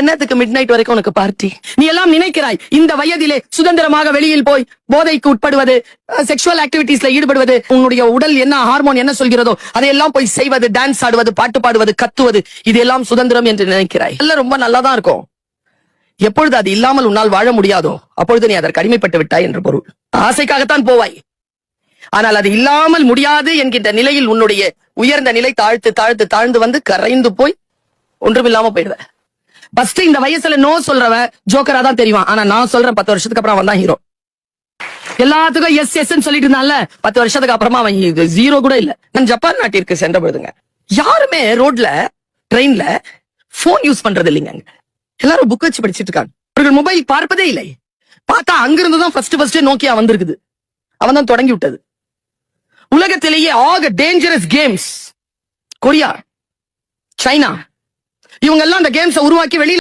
என்னத்துக்கு mid night வரைக்கும் உனக்கு பார்ட்டி? நீ எல்லாம் நினைக்கிறாய் இந்த வயதிலே சுதந்திரமாக வெளியில் போய் போதைக்கு உட்படுவது, செக்ஷுவல் ஆக்டிவிட்டீஸ்ல ஈடுபடுவது, உன்னுடைய உடல் என்ன ஹார்மோன் என்ன சொல்கிறதோ அதையெல்லாம் போய் செய்வது, டான்ஸ் ஆடுவது, பாட்டு பாடுவது, கத்துவது, இதெல்லாம் சுதந்திரம் என்று நினைக்கிறாய். எல்லாம் ரொம்ப நல்லாதான் இருக்கும். எப்பொழுது அது இல்லாமல் உன்னால் வாழ முடியாதோ அப்பொழுது நீ அதற்கு அடிமைப்பட்டு விட்டாய் என்று பொருள். ஆசைக்காகத்தான் போவாய். ஆனால் அது இல்லாமல் முடியாது என்கின்ற நிலையில் உன்னுடைய உயர்ந்த நிலை தாழ்த்து தாழ்த்து தாழ்ந்து வந்து கரைந்து போய் ஒன்றுமில்லாம போயிடுவ. ஃபர்ஸ்ட் இந்த வயசுல நோ சொல்றவன் ஜோக்கரா தான் தெரியும். ஆனா நான் சொல்றேன் 10 வருஷத்துக்கு அப்புறம் அவன் தான் ஹீரோ. எல்லாத்துக்கும் எஸ் எஸ் சொல்லிட்டு இருந்தான்ல, 10 வருஷத்துக்கு அப்புறமா அவன் ஜீரோ கூட இல்ல. நான் ஜப்பான் நாட்டிற்கு சென்ற பொழுதுங்க, யாருமே ரோட்ல ட்ரெயின்ல போன் யூஸ் பண்றது இல்லைங்க. எல்லாரும் புக் வச்சு படிச்சிட்டு இருக்காங்க. அவர்கள் மொபைல் பார்ப்பதே இல்லை. பார்த்தா அங்கிருந்துதான் ஃபர்ஸ்ட் நோக்கியா வந்திருக்குது. அவன் தான் தொடங்கி விட்டது. உலகத்திலேயே ஆக டேஞ்சரஸ் கேம்ஸ் கொரியா, சைனா, இவங்க எல்லாம் அந்த கேம்ஸ் உருவாக்கி வெளியில